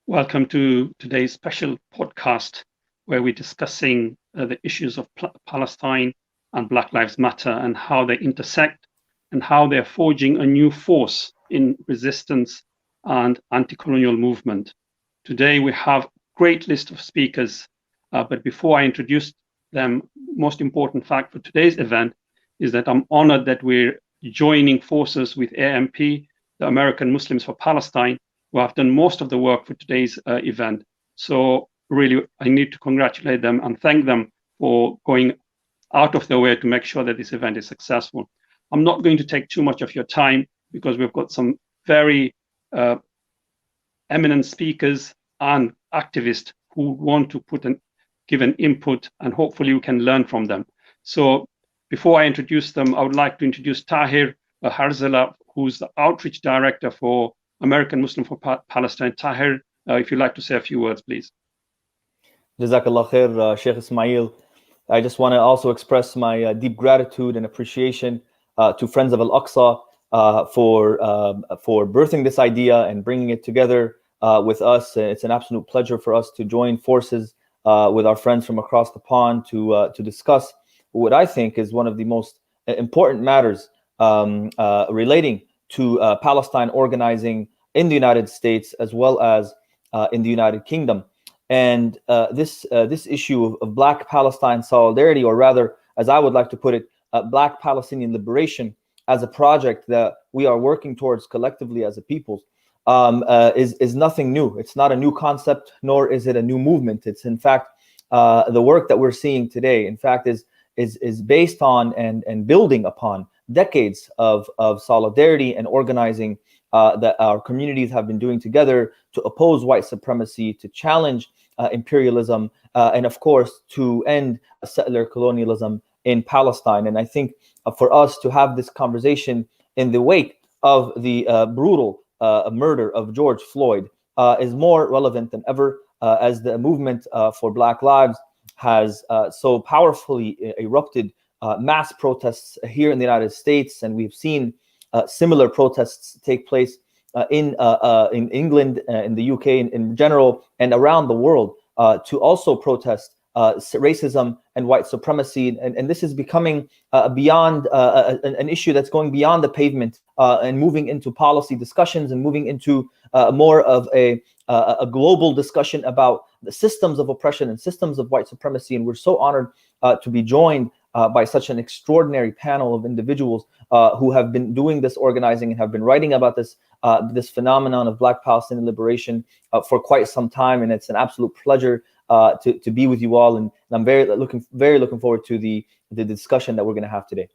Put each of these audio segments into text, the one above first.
Welcome to today's special podcast where we're discussing the issues of Palestine and Black Lives Matter and how they intersect and how they're forging a new force in resistance and anti-colonial movement. Today we have a great list of speakers, but before I introduce them, most important fact for today's event is that I'm honored that we're joining forces with AMP, the American Muslims for Palestine, who have done most of the work for today's event. So really, I need to congratulate them and thank them for going out of their way to make sure that this event is successful. I'm not going to take too much of your time because we've got some very eminent speakers and activists who want to give an input, and hopefully you can learn from them. So before I introduce them, I would like to introduce Tahir Harzalah, who's the outreach director for American Muslim for Palestine. Tahir, if you'd like to say a few words, please. Jazakallah khair, Sheikh Ismail. I just want to also express my deep gratitude and appreciation to Friends of Al-Aqsa for birthing this idea and bringing it together with us. It's an absolute pleasure for us to join forces with our friends from across the pond to discuss what I think is one of the most important matters relating to Palestine organizing in the United States as well as in the United Kingdom. And this issue of Black Palestine solidarity, or rather, as I would like to put it, Black Palestinian liberation as a project that we are working towards collectively as a people, is nothing new. It's not a new concept, nor is it a new movement. It's in fact the work that we're seeing today, in fact, is based on and building upon decades of solidarity and organizing that our communities have been doing together to oppose white supremacy, to challenge imperialism, and of course to end settler colonialism in Palestine. And I think for us to have this conversation in the wake of the brutal murder of George Floyd is more relevant than ever, as the movement for Black Lives has so powerfully erupted mass protests here in the United States, and we've seen similar protests take place in England, in the UK in general, and around the world to also protest racism and white supremacy. And this is becoming beyond an issue that's going beyond the pavement and moving into policy discussions and moving into more of a global discussion about the systems of oppression and systems of white supremacy. And we're so honored to be joined by such an extraordinary panel of individuals who have been doing this organizing and have been writing about this phenomenon of Black Palestinian liberation for quite some time. And it's an absolute pleasure to be with you all. And I'm very looking forward to the discussion that we're going to have today.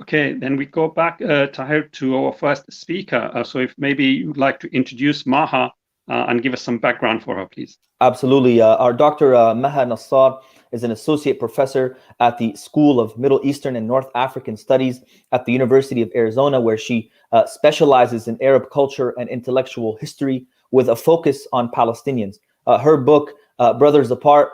Okay, then we go back, Tahir, to our first speaker. So if maybe you'd like to introduce Maha and give us some background for her, please. Absolutely. Our Dr. Maha Nassar is an associate professor at the School of Middle Eastern and North African Studies at the University of Arizona, where she specializes in Arab culture and intellectual history with a focus on Palestinians. Her book, Brothers Apart,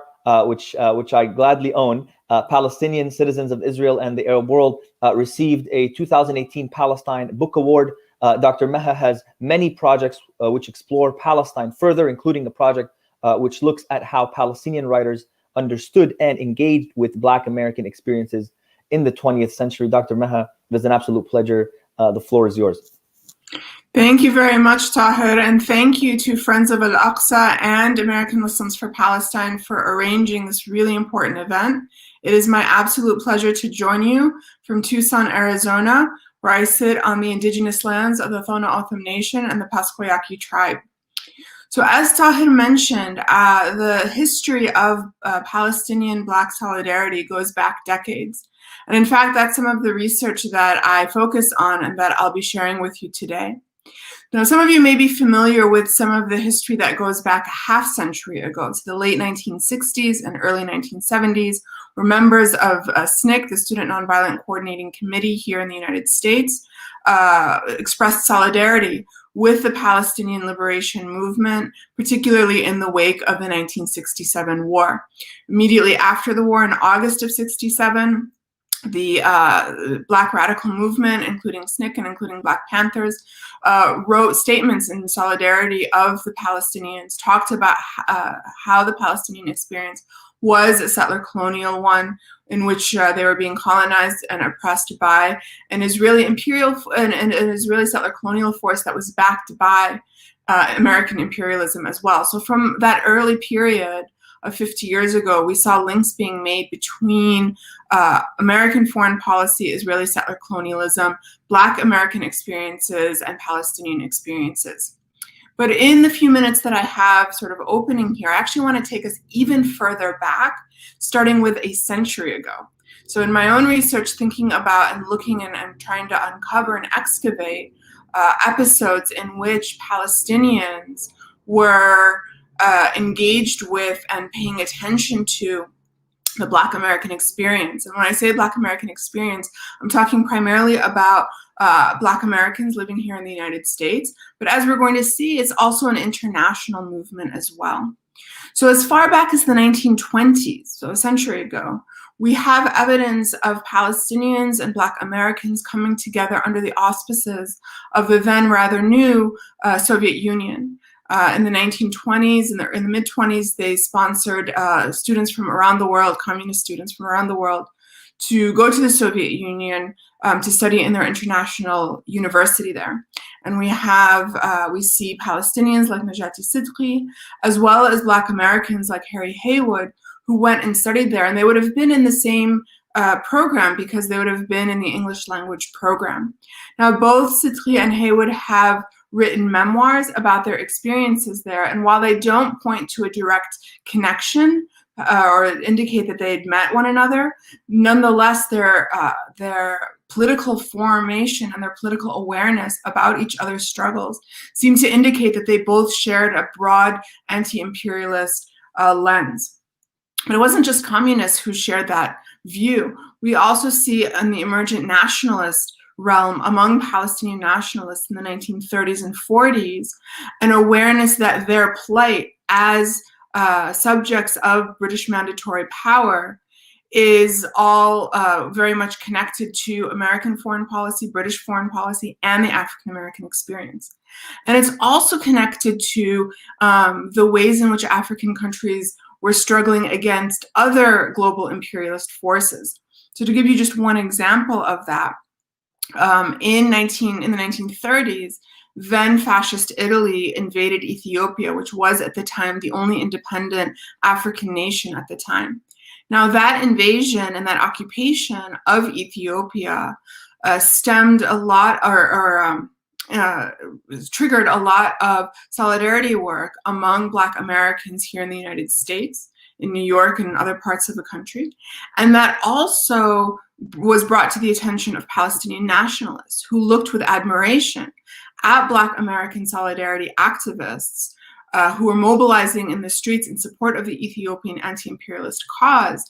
which I gladly own, Palestinian Citizens of Israel and the Arab World, received a 2018 Palestine Book Award. Dr. Maha has many projects which explore Palestine further, including a project which looks at how Palestinian writers understood and engaged with Black American experiences in the 20th century. Dr. Maha, it is an absolute pleasure. The floor is yours. Thank you very much, Tahir, and thank you to Friends of Al-Aqsa and American Muslims for Palestine for arranging this really important event. It is my absolute pleasure to join you from Tucson, Arizona, where I sit on the indigenous lands of the Thona Otham Nation and the Pasquayaqui tribe. So as Tahir mentioned, the history of Palestinian Black solidarity goes back decades. And in fact, that's some of the research that I focus on and that I'll be sharing with you today. Now, some of you may be familiar with some of the history that goes back a half century ago, to the late 1960s and early 1970s, where members of SNCC, the Student Nonviolent Coordinating Committee here in the United States, expressed solidarity with the Palestinian liberation movement, particularly in the wake of the 1967 war. Immediately after the war, in August of '67, Black radical movement, including SNCC and including Black Panthers, wrote statements in solidarity of the Palestinians, talked about how the Palestinian experience was a settler colonial one in which they were being colonized and oppressed by an Israeli imperial and an Israeli settler colonial force that was backed by American imperialism as well. So from that early period of 50 years ago, we saw links being made between American foreign policy, Israeli settler colonialism, Black American experiences, and Palestinian experiences. But in the few minutes that I have sort of opening here, I actually want to take us even further back, starting with a century ago. So in my own research, thinking about and looking and trying to uncover and excavate episodes in which Palestinians were engaged with and paying attention to the Black American experience. And when I say Black American experience, I'm talking primarily about Black Americans living here in the United States. But as we're going to see, it's also an international movement as well. So as far back as the 1920s, so a century ago, we have evidence of Palestinians and Black Americans coming together under the auspices of the then rather new Soviet Union. In the 1920s, in the mid-20s, they sponsored students from around the world, communist students from around the world, to go to the Soviet Union to study in their international university there. And we see Palestinians like Najati Sidqi, as well as Black Americans like Harry Haywood, who went and studied there. And they would have been in the same program because they would have been in the English language program. Now, both Sidqi and Haywood have written memoirs about their experiences there. And while they don't point to a direct connection or indicate that they had met one another, nonetheless, their political formation and their political awareness about each other's struggles seem to indicate that they both shared a broad anti-imperialist lens. But it wasn't just communists who shared that view. We also see in the emergent nationalist realm among Palestinian nationalists in the 1930s and 40s an awareness that their plight as subjects of British mandatory power is all very much connected to American foreign policy, British foreign policy, and the African American experience. And it's also connected to the ways in which African countries were struggling against other global imperialist forces. So to give you just one example of that, in the 1930s, then fascist Italy invaded Ethiopia, which was at the time the only independent African nation at the time. Now that invasion and that occupation of Ethiopia stemmed a lot triggered a lot of solidarity work among Black Americans here in the United States, in New York and other parts of the country. And that also was brought to the attention of Palestinian nationalists who looked with admiration at Black American solidarity activists who were mobilizing in the streets in support of the Ethiopian anti-imperialist cause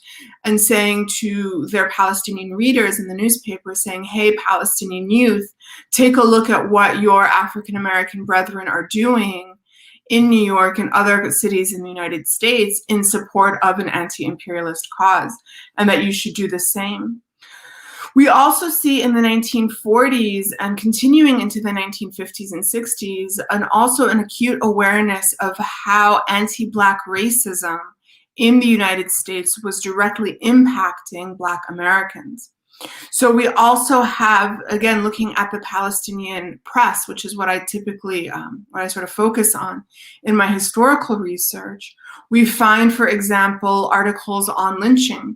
and saying to their Palestinian readers in the newspaper, saying, hey, Palestinian youth, take a look at what your African American brethren are doing in New York and other cities in the United States in support of an anti-imperialist cause, and that you should do the same. We also see in the 1940s and continuing into the 1950s and 60s, and also an acute awareness of how anti-Black racism in the United States was directly impacting Black Americans. So we also have, again, looking at the Palestinian press, which is what I typically, what I sort of focus on in my historical research, we find, for example, articles on lynching,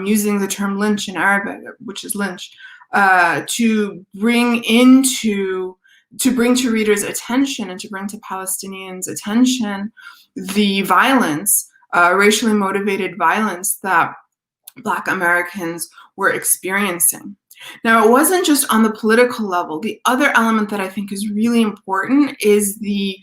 using the term lynch in Arabic, which is lynch, to bring to readers' attention and to bring to Palestinians' attention the violence, racially motivated violence that Black Americans were experiencing. Now, it wasn't just on the political level. The other element that I think is really important is the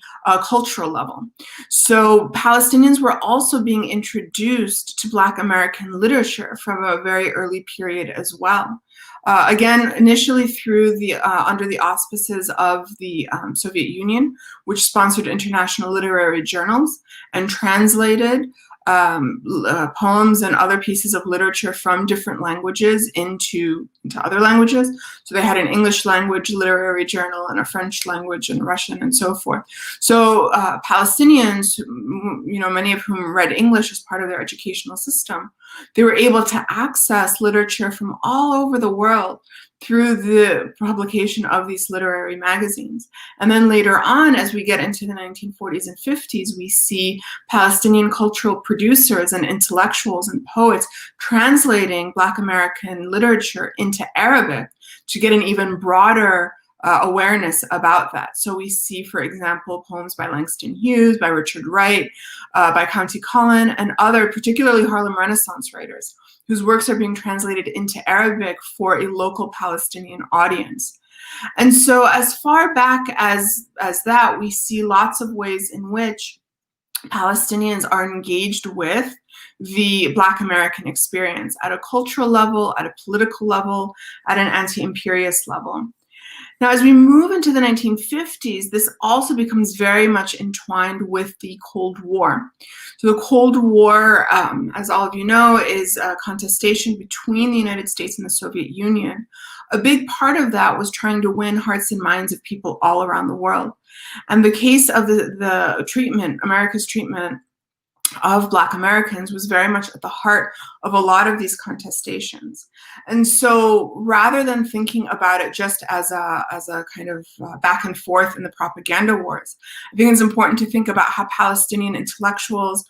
cultural level. So Palestinians were also being introduced to Black American literature from a very early period as well. Again, initially through the under the auspices of the Soviet Union, which sponsored international literary journals and translated poems and other pieces of literature from different languages into other languages. So they had an English language literary journal and a French language and Russian and so forth. So Palestinians, many of whom read English as part of their educational system, they were able to access literature from all over the world through the publication of these literary magazines. And then later on, as we get into the 1940s and 50s, we see Palestinian cultural producers and intellectuals and poets translating Black American literature into Arabic to get an even broader awareness about that. So we see, for example, poems by Langston Hughes, by Richard Wright, by Countee Cullen, and other, particularly Harlem Renaissance writers, whose works are being translated into Arabic for a local Palestinian audience. And so as far back as that, we see lots of ways in which Palestinians are engaged with the Black American experience at a cultural level, at a political level, at an anti-imperialist level. Now, as we move into the 1950s, this also becomes very much entwined with the Cold War. So the Cold War, as all of you know, is a contestation between the United States and the Soviet Union. A big part of that was trying to win hearts and minds of people all around the world. And the case of the treatment, America's treatment of Black Americans, was very much at the heart of a lot of these contestations. And so rather than thinking about it just as a kind of back and forth in the propaganda wars, I think it's important to think about how Palestinian intellectuals,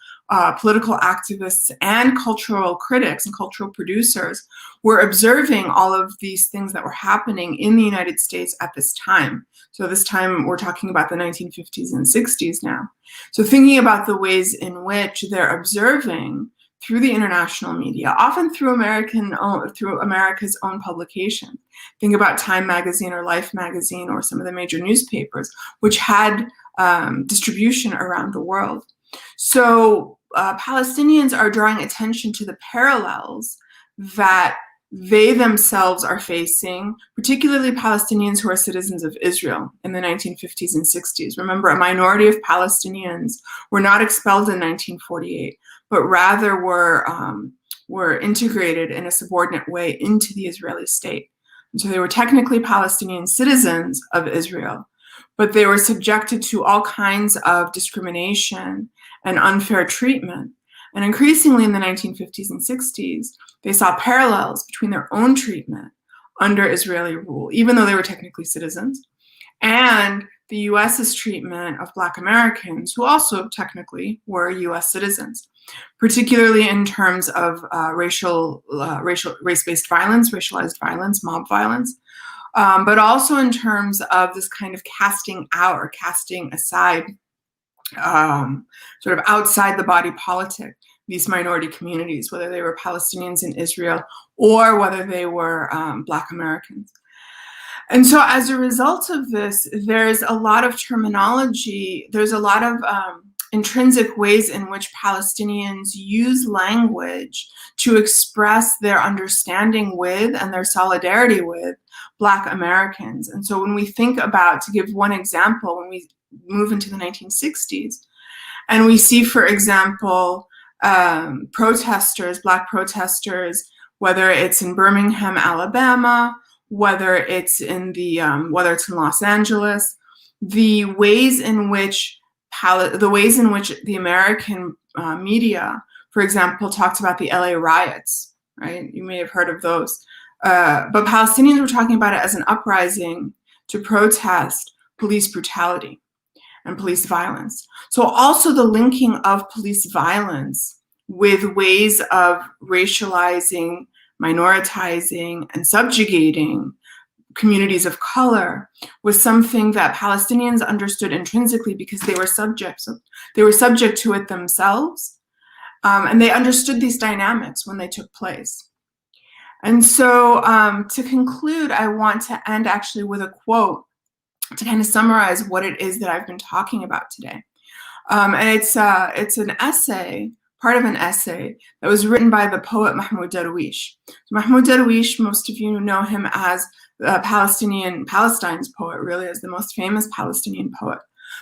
political activists, and cultural critics and cultural producers were observing all of these things that were happening in the United States at this time. So this time we're talking about the 1950s and 60s now. So thinking about the ways in which they're observing through the international media, often through America's own publication. Think about Time magazine or Life magazine or some of the major newspapers, which had distribution around the world. So Palestinians are drawing attention to the parallels that they themselves are facing, particularly Palestinians who are citizens of Israel in the 1950s and 60s. Remember, a minority of Palestinians were not expelled in 1948, but rather were integrated in a subordinate way into the Israeli state. And so they were technically Palestinian citizens of Israel, but they were subjected to all kinds of discrimination and unfair treatment. And increasingly in the 1950s and 60s, they saw parallels between their own treatment under Israeli rule, even though they were technically citizens, and the US's treatment of Black Americans, who also technically were US citizens, particularly in terms of race-based violence, racialized violence, mob violence, but also in terms of this kind of casting out or casting aside, sort of outside the body politic, these minority communities, whether they were Palestinians in Israel or whether they were Black Americans. And so as a result of this, there's a lot of terminology, there's a lot of intrinsic ways in which Palestinians use language to express their understanding with and their solidarity with Black Americans. And so when we think about, to give one example, when we move into the 1960s, and we see, for example, protesters, Black protesters, whether it's in Birmingham, Alabama, whether it's in Los Angeles, the ways in which the American media, for example, talked about the LA riots, right? You may have heard of those. But Palestinians were talking about it as an uprising to protest police brutality and police violence. So also the linking of police violence with ways of racializing, minoritizing, and subjugating communities of color was something that Palestinians understood intrinsically because they were subject to it themselves, and they understood these dynamics when they took place. And so to conclude, I want to end actually with a quote to kind of summarize what it is that I've been talking about today. And it's an essay, part of an essay that was written by the poet Mahmoud Darwish. So Mahmoud Darwish, most of you know him as Palestine's poet, really, as the most famous Palestinian poet.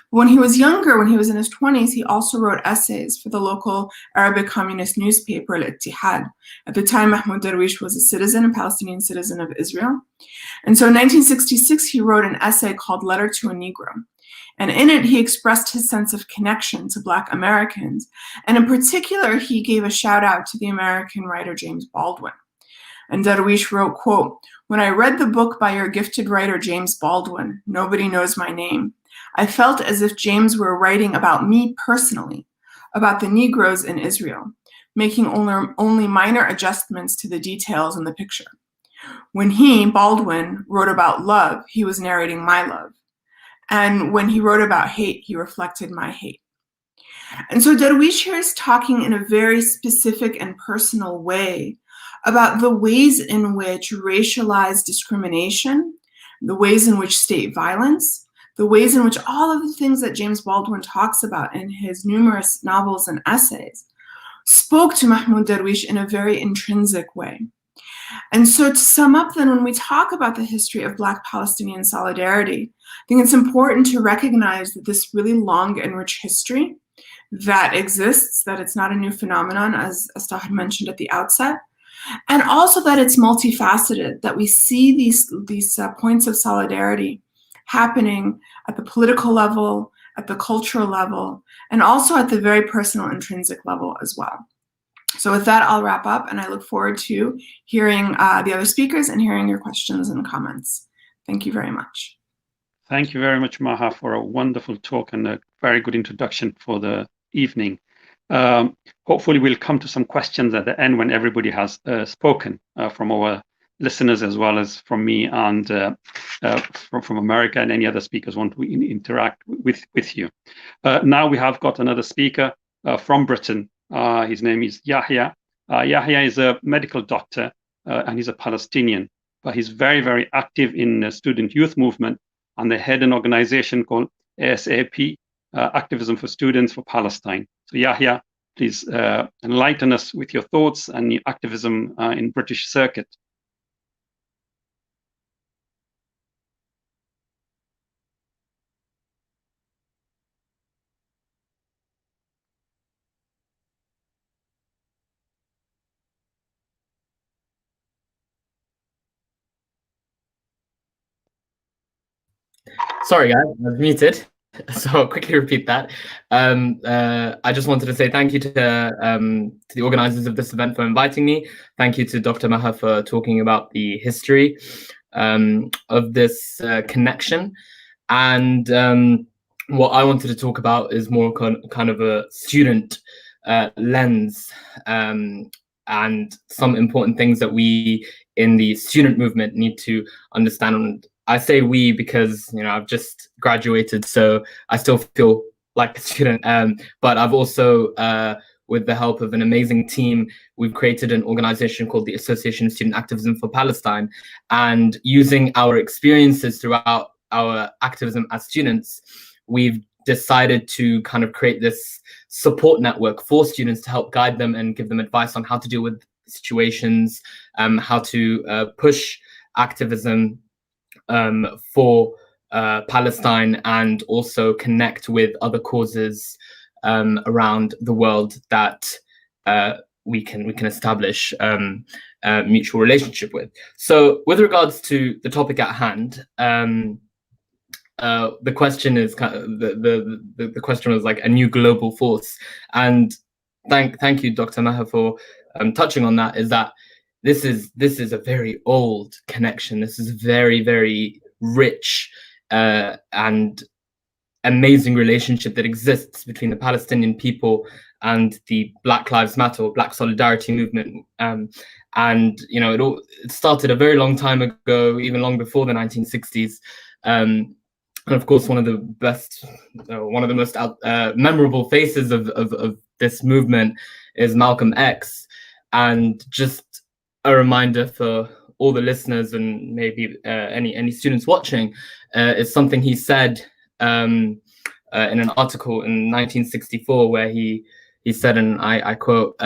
When he was younger, when he was in his 20s, he also wrote essays for the local Arabic communist newspaper, Al-Ittihad. At the time, Mahmoud Darwish was a citizen, a Palestinian citizen of Israel. And so in 1966, he wrote an essay called Letter to a Negro. And in it, he expressed his sense of connection to Black Americans. And in particular, he gave a shout out to the American writer James Baldwin. And Darwish wrote, quote, "When I read the book by your gifted writer James Baldwin, Nobody Knows My Name, I felt as if James were writing about me personally, about the Negroes in Israel, making only minor adjustments to the details in the picture. When he, Baldwin, wrote about love, he was narrating my love. And when he wrote about hate, he reflected my hate." And so Darwish here is talking in a very specific and personal way about the ways in which racialized discrimination, the ways in which state violence, the ways in which all of the things that James Baldwin talks about in his numerous novels and essays spoke to Mahmoud Darwish in a very intrinsic way. And so to sum up then, when we talk about the history of Black Palestinian solidarity, I think it's important to recognize that this really long and rich history that exists, that it's not a new phenomenon, as Tahir mentioned at the outset, and also that it's multifaceted, that we see these points of solidarity happening at the political level, at the cultural level, and also at the very personal, intrinsic level as well. So with that, I'll wrap up, and I look forward to hearing the other speakers and hearing your questions and comments. Thank you very much. Thank you very much, Maha, for a wonderful talk and a very good introduction for the evening. Hopefully we'll come to some questions at the end when everybody has spoken, from our listeners as well as from me and from America, and any other speakers want to interact with you. Now we have got another speaker from Britain. His name is Yahya. Yahya is a medical doctor and he's a Palestinian, but he's very, very active in the student youth movement, and they head an organization called ASAP, Activism for Students for Palestine. So Yahya, please enlighten us with your thoughts and your activism in British circuit. Sorry, guys, I was muted. So I'll quickly repeat that. I just wanted to say thank you to the organizers of this event for inviting me. Thank you to Dr. Maha for talking about the history of this connection. And what I wanted to talk about is more kind of a student lens, and some important things that we in the student movement need to understand. I say we because, you know, I've just graduated, so I still feel like a student. But I've also, with the help of an amazing team, we've created an organization called the Association of Student Activism for Palestine. And using our experiences throughout our activism as students, we've decided to kind of create this support network for students to help guide them and give them advice on how to deal with situations, how to push activism for Palestine, and also connect with other causes around the world that we can establish a mutual relationship with. So with regards to the topic at hand, the question is the question was like a new global force, and thank you, Dr. Maha, for touching on that. Is that this is a very old connection. This is very, very rich and amazing relationship that exists between the Palestinian people and the Black Lives Matter or Black Solidarity movement. And you know, it started a very long time ago, even long before the 1960s. And of course, one of the most memorable faces of this movement is Malcolm X. And just a reminder for all the listeners and maybe any students watching, is something he said in an article in 1964, where he said, and I quote,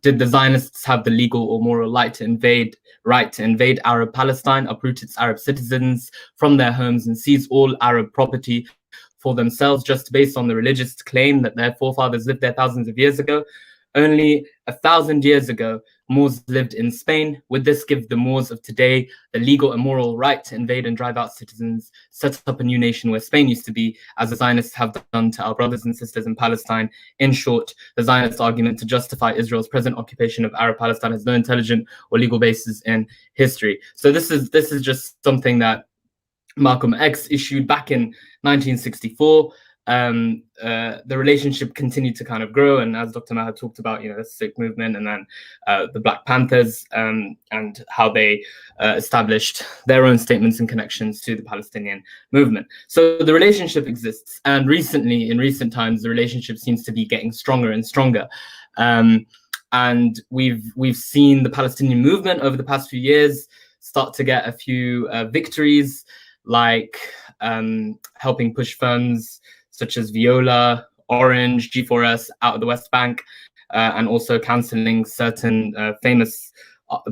"Did the Zionists have the legal or moral right to invade Arab Palestine, uproot its Arab citizens from their homes, and seize all Arab property for themselves just based on the religious claim that their forefathers lived there thousands of years ago. Only 1,000 years ago, Moors lived in Spain. Would this give the Moors of today the legal and moral right to invade and drive out citizens, set up a new nation where Spain used to be, as the Zionists have done to our brothers and sisters in Palestine? In short, the Zionist argument to justify Israel's present occupation of Arab Palestine has no intelligent or legal basis in history. So this is just something that Malcolm X issued back in 1964. The relationship continued to kind of grow, and as Dr. Maher talked about, the Sikh movement, and then the Black Panthers, and how they established their own statements and connections to the Palestinian movement. So the relationship exists, and in recent times, the relationship seems to be getting stronger and stronger. And we've seen the Palestinian movement over the past few years start to get a few victories, like helping push firms such as Viola, Orange, G4S out of the West Bank, and also cancelling certain famous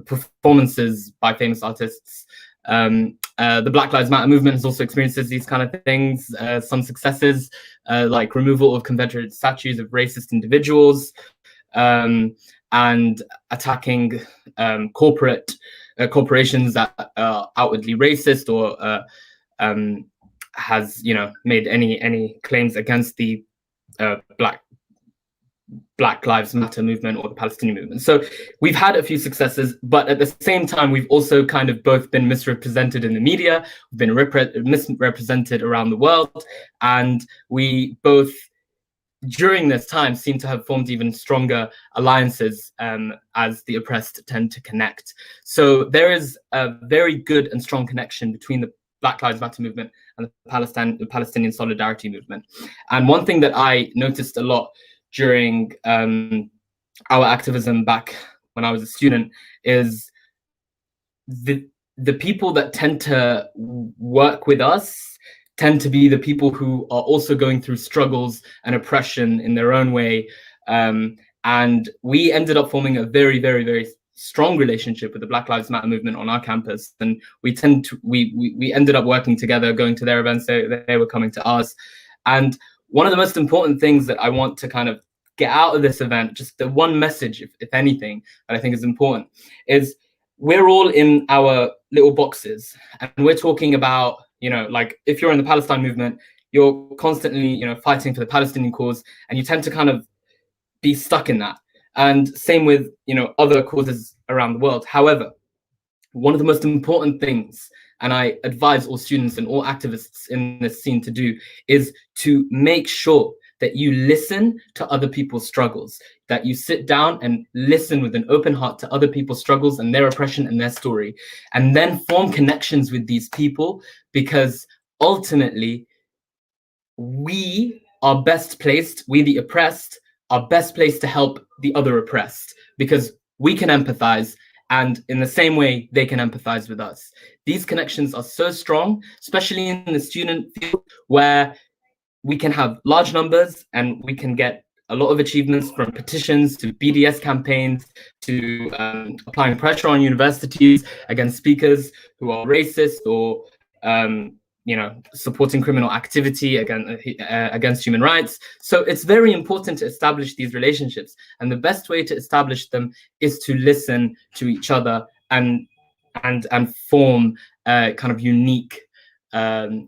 performances by famous artists. The Black Lives Matter movement has also experienced these kind of things, some successes, like removal of Confederate statues of racist individuals, and attacking corporations that are outwardly racist or has made any claims against the Black Lives Matter movement or the Palestinian movement. So we've had a few successes, but at the same time, we've also kind of both been misrepresented in the media, we've been misrepresented around the world, and we both, during this time, seem to have formed even stronger alliances as the oppressed tend to connect. So there is a very good and strong connection between the Black Lives Matter movement and the Palestinian Solidarity movement. And one thing that I noticed a lot during our activism back when I was a student is the people that tend to work with us tend to be the people who are also going through struggles and oppression in their own way. And we ended up forming a very, very, very strong relationship with the Black Lives Matter movement on our campus. And we ended up working together, going to their events, they were coming to ours. And one of the most important things that I want to kind of get out of this event, just the one message, if anything, that I think is important, is we're all in our little boxes, and we're talking about, like if you're in the Palestine movement, you're constantly, fighting for the Palestinian cause, and you tend to kind of be stuck in that. And same with, other causes around the world. However, one of the most important things, and I advise all students and all activists in this scene to do, is to make sure that you listen to other people's struggles, that you sit down and listen with an open heart to other people's struggles and their oppression and their story, and then form connections with these people, because ultimately we are best placed, we the oppressed are best placed to help the other oppressed, because we can empathize, and in the same way they can empathize with us. These connections are so strong, especially in the student field, where we can have large numbers and we can get a lot of achievements, from petitions to BDS campaigns to applying pressure on universities against speakers who are racist or supporting criminal activity against human rights. So it's very important to establish these relationships, and the best way to establish them is to listen to each other and form a kind of unique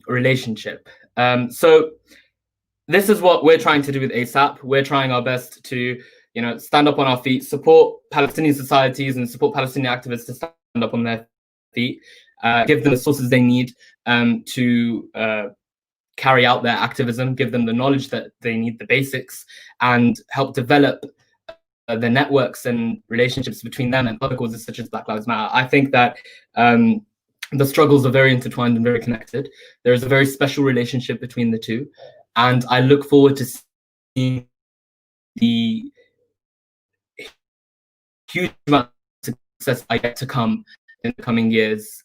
relationship. So this is what we're trying to do with ASAP. We're trying our best to, stand up on our feet, support Palestinian societies and support Palestinian activists to stand up on their feet, give them the sources they need to carry out their activism, give them the knowledge that they need, the basics, and help develop the networks and relationships between them and other causes such as Black Lives Matter. I think that the struggles are very intertwined and very connected. There is a very special relationship between the two. And I look forward to seeing the huge amount of success I get to come in the coming years,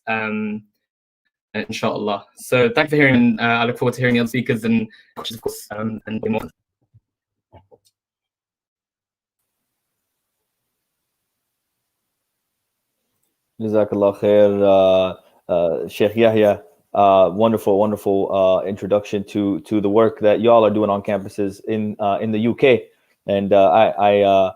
inshallah. So thank you for hearing. I look forward to hearing the other speakers and coaches, of course, and more. Jazakallah khair, Sheikh Yahya. Wonderful introduction to the work that y'all are doing on campuses in the UK. And I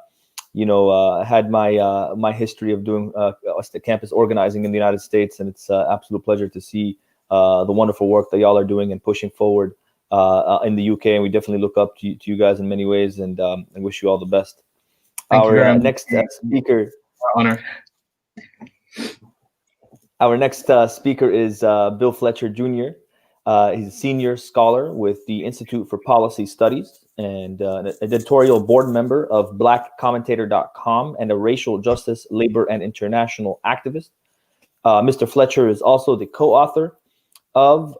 had my history of doing the campus organizing in the United States, and it's an absolute pleasure to see the wonderful work that y'all are doing and pushing forward in the UK. And we definitely look up to you guys in many ways, and wish you all the best. Our next speaker. Honor. Our next speaker is Bill Fletcher Jr. He's a senior scholar with the Institute for Policy Studies and an editorial board member of blackcommentator.com and a racial justice, labor, and international activist. Mr. Fletcher is also the co-author of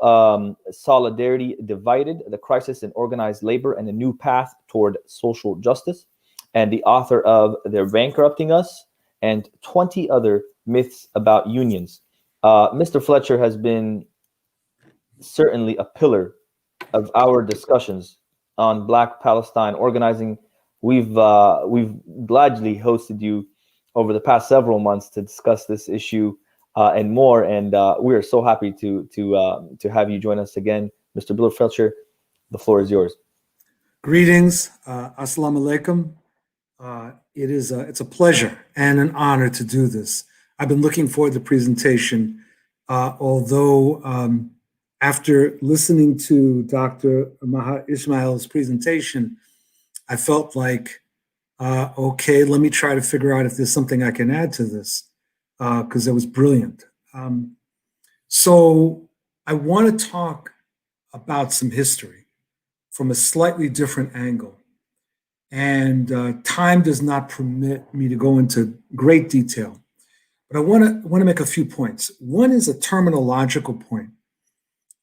Solidarity Divided, The Crisis in Organized Labor and a New Path Toward Social Justice, and the author of They're Bankrupting Us and 20 Other Myths About Unions. Mr. Fletcher has been certainly a pillar of our discussions on Black Palestine organizing. We've gladly hosted you over the past several months to discuss this issue and more, and we are so happy to have you join us again, Mr. Bill Fletcher. The floor is yours. Greetings, assalamu alaikum. It's a pleasure and an honor to do this. I've been looking forward to the presentation, although after listening to Dr. Maha Ismail's presentation, I felt like, okay, let me try to figure out if there's something I can add to this, because it was brilliant. So I want to talk about some history from a slightly different angle. And time does not permit me to go into great detail. But I want to make a few points. One is a terminological point.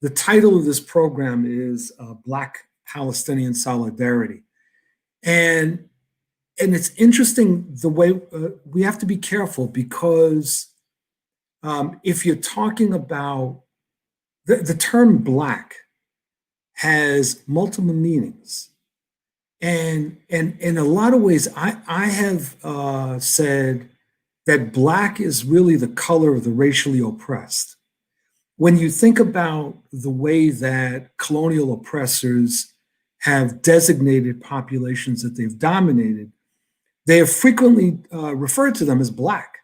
The title of this program is Black Palestinian Solidarity. And it's interesting the way we have to be careful, because if you're talking about the term Black has multiple meanings. And in a lot of ways, I have said that Black is really the color of the racially oppressed. When you think about the way that colonial oppressors have designated populations that they've dominated, they have frequently referred to them as Black.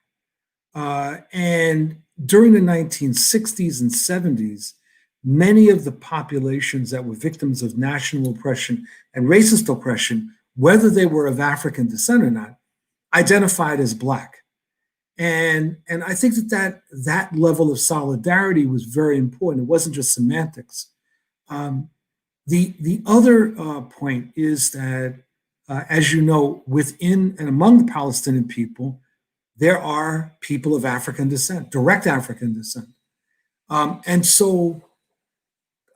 And during the 1960s and 70s, many of the populations that were victims of national oppression and racist oppression, whether they were of African descent or not, identified as Black. And I think that level of solidarity was very important. It wasn't just semantics. The other point is that, as you know, within and among the Palestinian people, there are people of African descent, direct African descent. And so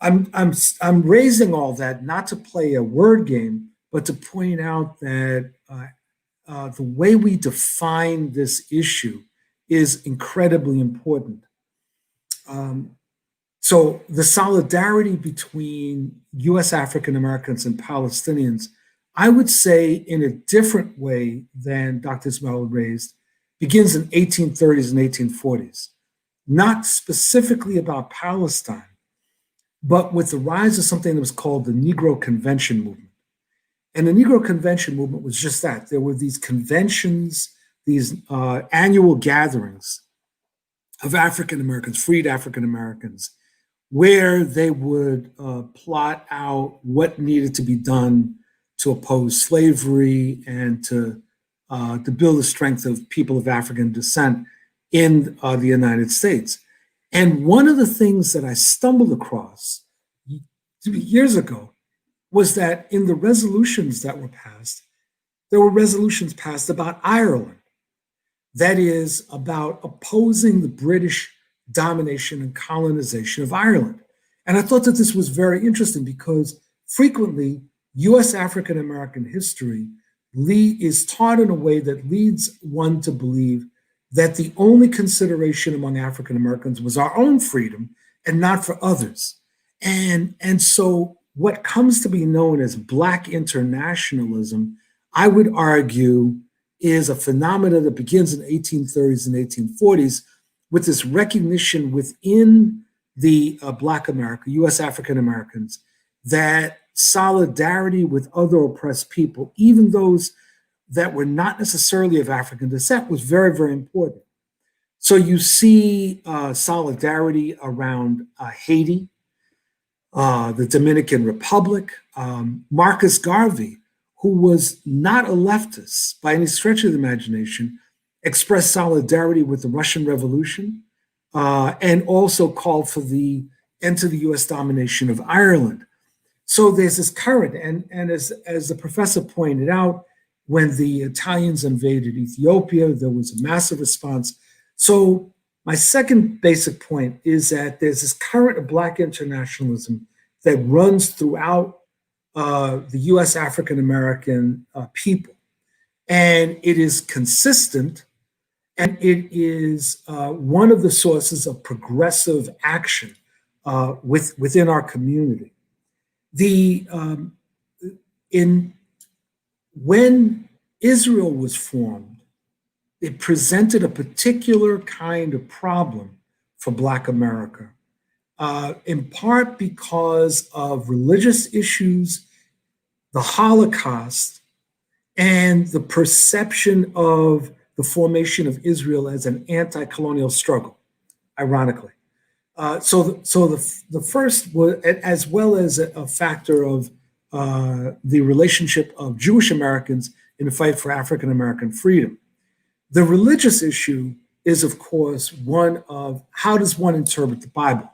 I'm raising all that not to play a word game, but to point out that the way we define this issue is incredibly important. So the solidarity between US African Americans and Palestinians, I would say in a different way than Dr. Ismail raised, begins in 1830s and 1840s, not specifically about Palestine, but with the rise of something that was called the Negro Convention movement. And the Negro Convention movement was just that. There were these conventions, these annual gatherings of African Americans, freed African Americans, where they would plot out what needed to be done to oppose slavery and to build the strength of people of African descent in the United States. And one of the things that I stumbled across years ago was that in the resolutions that were passed, there were resolutions passed about Ireland. That is, about opposing the British domination and colonization of Ireland. And I thought that this was very interesting because frequently US African American history is taught in a way that leads one to believe that the only consideration among African Americans was our own freedom and not for others. And so what comes to be known as Black internationalism, I would argue, is a phenomenon that begins in the 1830s and 1840s with this recognition within the Black America, U.S. African Americans, that solidarity with other oppressed people, even those that were not necessarily of African descent, was very, very important. So you see solidarity around Haiti, the Dominican Republic. Marcus Garvey, who was not a leftist by any stretch of the imagination, expressed solidarity with the Russian Revolution and also called for the end to the U.S. domination of Ireland. So there's this current, and as the professor pointed out, when the Italians invaded Ethiopia, there was a massive response. So my second basic point is that there's this current of Black internationalism that runs throughout the U.S. African American people. And it is consistent, and it is one of the sources of progressive action within our community. When Israel was formed, it presented a particular kind of problem for Black America, in part because of religious issues, the Holocaust, and the perception of the formation of Israel as an anti-colonial struggle, ironically. So the first was, as well as a factor of the relationship of Jewish Americans in the fight for African American freedom. The religious issue is, of course, one of how does one interpret the Bible?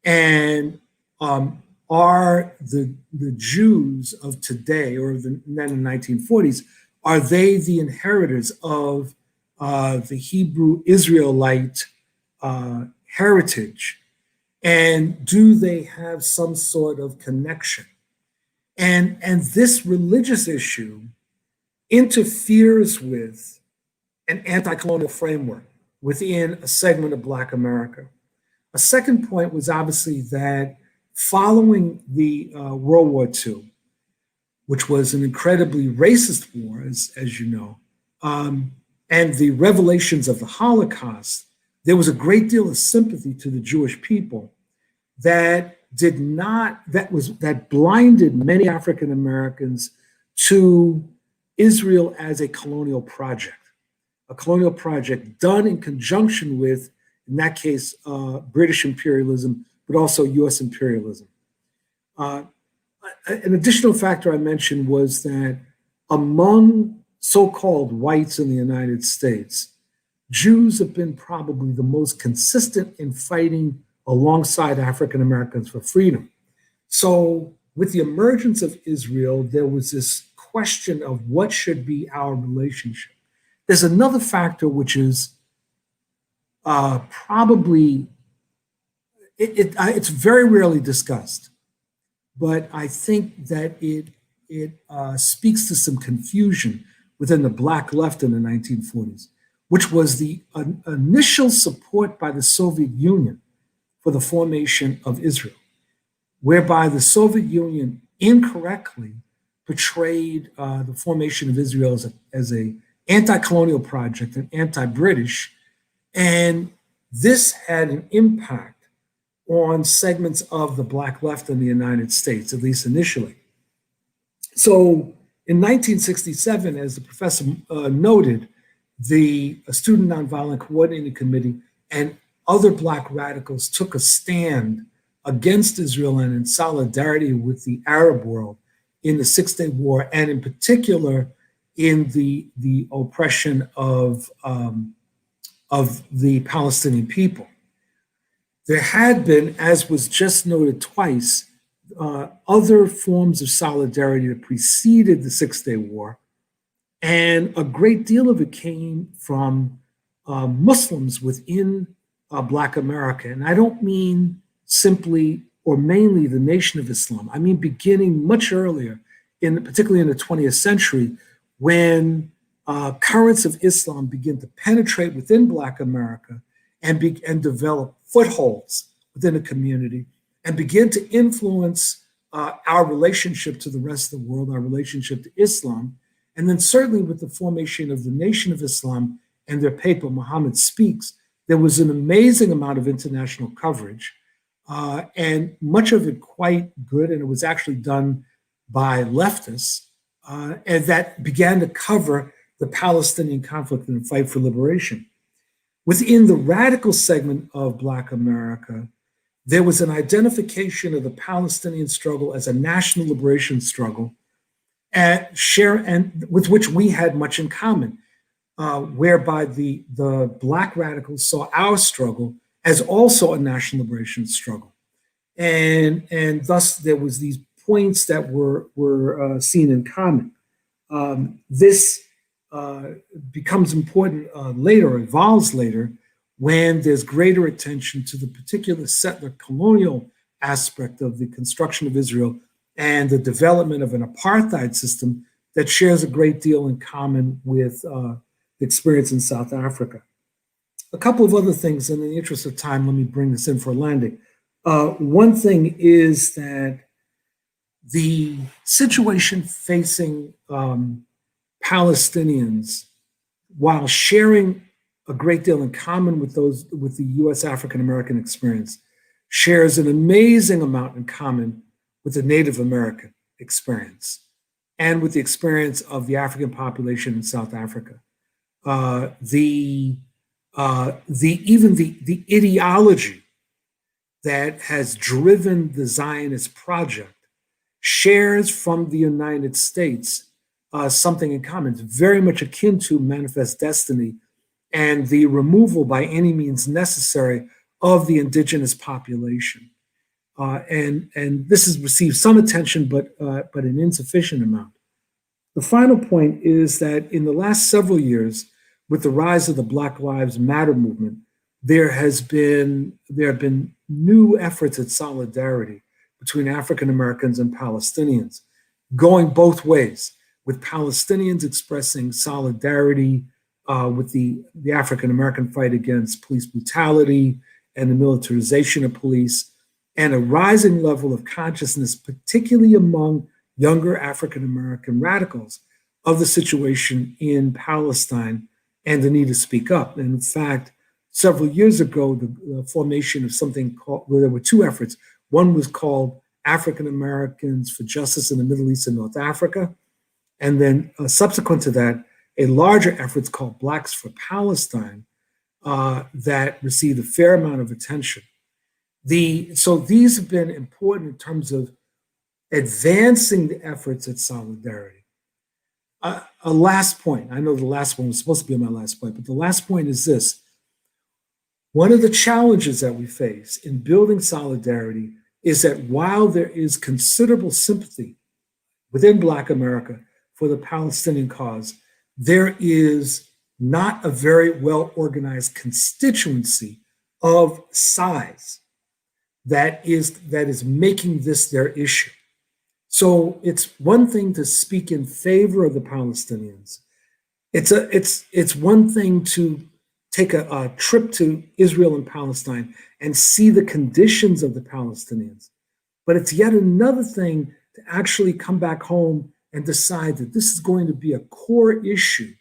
And are the Jews of today, or then in the 1940s, are they the inheritors of the Hebrew Israelite heritage? And do they have some sort of connection? And this religious issue interferes with an anti-colonial framework within a segment of Black America. A second point was obviously that following the World War II, which was an incredibly racist war, as you know, and the revelations of the Holocaust, there was a great deal of sympathy to the Jewish people that blinded many African Americans to Israel as a colonial project done in conjunction with, in that case, British imperialism, but also US imperialism. An additional factor I mentioned was that among so-called whites in the United States, Jews have been probably the most consistent in fighting alongside African Americans for freedom. So with the emergence of Israel, there was this question of what should be our relationship. There's another factor which is probably, it's very rarely discussed, but I think that it speaks to some confusion within the Black left in the 1940s, which was the initial support by the Soviet Union for the formation of Israel, whereby the Soviet Union incorrectly portrayed the formation of Israel as a anti-colonial project and anti-British, and this had an impact on segments of the Black left in the United States, at least initially. So in 1967, as the professor noted, the Student Nonviolent Coordinating Committee and other Black radicals took a stand against Israel and in solidarity with the Arab world in the Six-Day War, and in particular in the oppression of the Palestinian people. There had been, as was just noted twice, other forms of solidarity that preceded the Six-Day War, and a great deal of it came from Muslims within Black America. And I don't mean simply or mainly the Nation of Islam. I mean beginning much earlier, particularly in the 20th century, when currents of Islam begin to penetrate within Black America and develop footholds within the community and begin to influence our relationship to the rest of the world, our relationship to Islam. And then certainly with the formation of the Nation of Islam and their paper, Muhammad Speaks, There was an amazing amount of international coverage, and much of it quite good, and it was actually done by leftists, and that began to cover the Palestinian conflict and the fight for liberation. Within the radical segment of Black America, there was an identification of the Palestinian struggle as a national liberation struggle, and with which we had much in common, whereby the Black radicals saw our struggle as also a national liberation struggle, and thus there was these points that were seen in common. This becomes important later, evolves later, when there's greater attention to the particular settler colonial aspect of the construction of Israel and the development of an apartheid system that shares a great deal in common with the experience in South Africa. A couple of other things, and in the interest of time, let me bring this in for a landing. One thing is that the situation facing Palestinians, while sharing a great deal in common with the U.S. African American experience, shares an amazing amount in common with the Native American experience and with the experience of the African population in South Africa. Even the ideology that has driven the Zionist project shares from the United States something in common. It's very much akin to Manifest Destiny and the removal by any means necessary of the indigenous population. And this has received some attention, but an insufficient amount. The final point is that in the last several years, with the rise of the Black Lives Matter movement, there have been new efforts at solidarity between African Americans and Palestinians, going both ways, with Palestinians expressing solidarity with the African American fight against police brutality and the militarization of police, and a rising level of consciousness, particularly among younger African American radicals, of the situation in Palestine and the need to speak up. And in fact, several years ago, the formation of something called, well, there were two efforts. One was called African Americans for Justice in the Middle East and North Africa. And then subsequent to that, a larger effort called Blacks for Palestine that received a fair amount of attention. So these have been important in terms of advancing the efforts at solidarity. A last point, I know the last one was supposed to be my last point, but the last point is this. One of the challenges that we face in building solidarity is that while there is considerable sympathy within Black America for the Palestinian cause, there is not a very well organized constituency of size that is making this their issue. So it's one thing to speak in favor of the Palestinians. It's one thing to take a trip to Israel and Palestine and see the conditions of the Palestinians. But it's yet another thing to actually come back home and decide that this is going to be a core issue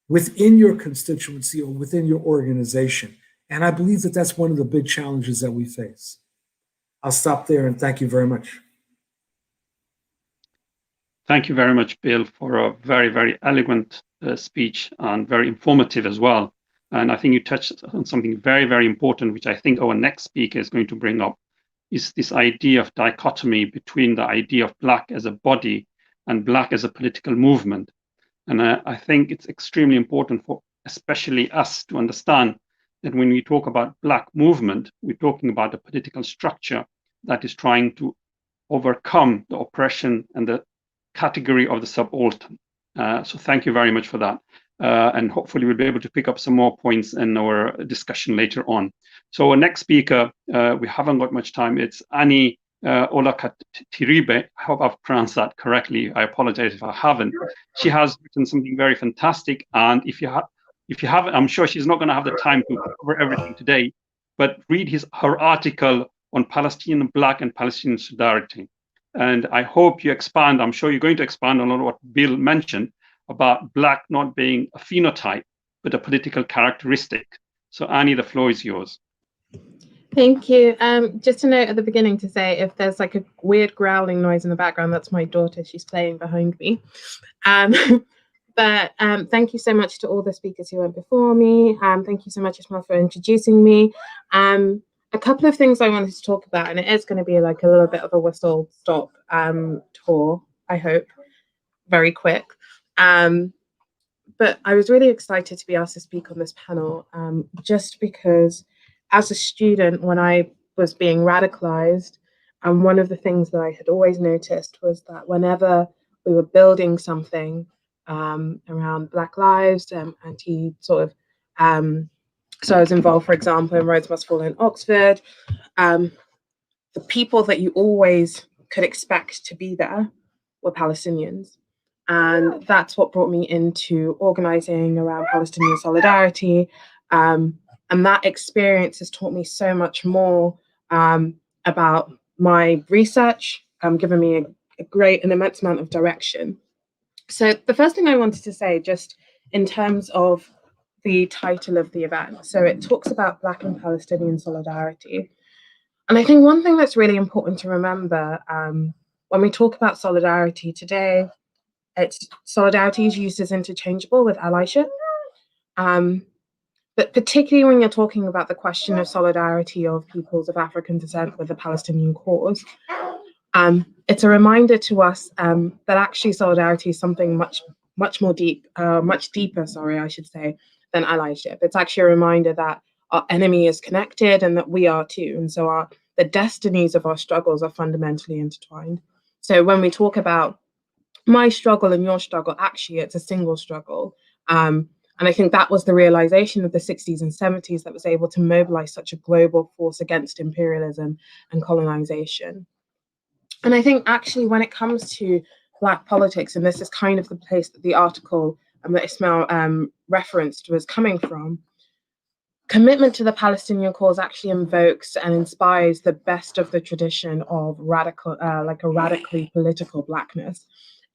within your constituency or within your organization. And I believe that that's one of the big challenges that we face. I'll stop there and thank you very much. Thank you very much, Bill, for a very, very eloquent speech and very informative as well. And I think you touched on something very, very important, which I think our next speaker is going to bring up, is this idea of dichotomy between the idea of Black as a body and Black as a political movement. And I think it's extremely important for especially us to understand that when we talk about Black movement, we're talking about a political structure that is trying to overcome the oppression and the category of the subaltern. So thank you very much for that. And hopefully we'll be able to pick up some more points in our discussion later on. So our next speaker, we haven't got much time. It's Annie Olakatiribe. I hope I've pronounced that correctly. I apologize if I haven't. She has written something very fantastic. And if you haven't, I'm sure she's not going to have the time to cover everything today, but read her article on Palestinian Black and Palestinian solidarity. And I hope you expand. I'm sure you're going to expand on what Bill mentioned about Black not being a phenotype, but a political characteristic. So Annie, the floor is yours. Thank you. Just a note at the beginning to say, if there's like a weird growling noise in the background, that's my daughter. She's playing behind me. But thank you so much to all the speakers who went before me. Thank you so much, Ismail, for introducing me. A couple of things I wanted to talk about, and it is going to be like a little bit of a whistle-stop tour, I hope, very quick. But I was really excited to be asked to speak on this panel, just because as a student, when I was being radicalized, and one of the things that I had always noticed was that whenever we were building something around Black lives, so I was involved, for example, in Riots Must Fall in Oxford. The people that you always could expect to be there were Palestinians. And that's what brought me into organizing around Palestinian solidarity. And that experience has taught me so much more about my research, given me an immense amount of direction. So the first thing I wanted to say, just in terms of the title of the event, so it talks about Black and Palestinian solidarity. And I think one thing that's really important to remember when we talk about solidarity today, solidarity is used as interchangeable with allyship. But particularly when you're talking about the question of solidarity of peoples of African descent with the Palestinian cause, it's a reminder to us that actually solidarity is something much deeper, I should say, than allyship. It's actually a reminder that our enemy is connected and that we are too. And so the destinies of our struggles are fundamentally intertwined. So when we talk about my struggle and your struggle, actually it's a single struggle. And I think that was the realization of the 60s and 70s that was able to mobilize such a global force against imperialism and colonization. And I think actually when it comes to Black politics, and this is kind of the place that the article that Ismail referenced was coming from, commitment to the Palestinian cause actually invokes and inspires the best of the tradition of radically political Blackness,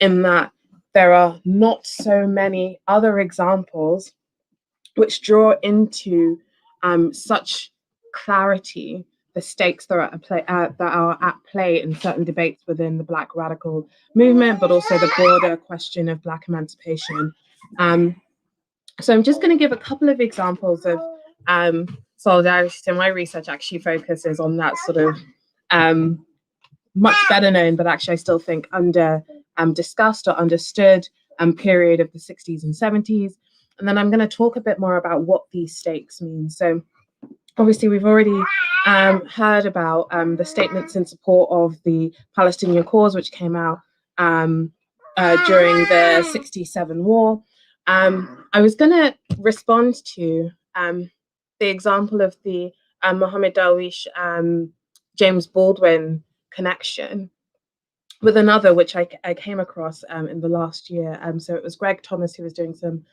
in that there are not so many other examples which draw into such clarity the stakes that are at play in certain debates within the Black radical movement, but also the broader question of Black emancipation. So I'm just going to give a couple of examples of solidarity. So my research actually focuses on that sort of much better known, but actually I still think under discussed or understood period of the 60s and 70s. And then I'm going to talk a bit more about what these stakes mean. So obviously we've already heard about the statements in support of the Palestinian cause, which came out during the 67 war. I was going to respond to the example of the Mohammed Darwish, James Baldwin connection with another, which I came across in the last year. So it was Greg Thomas who was doing some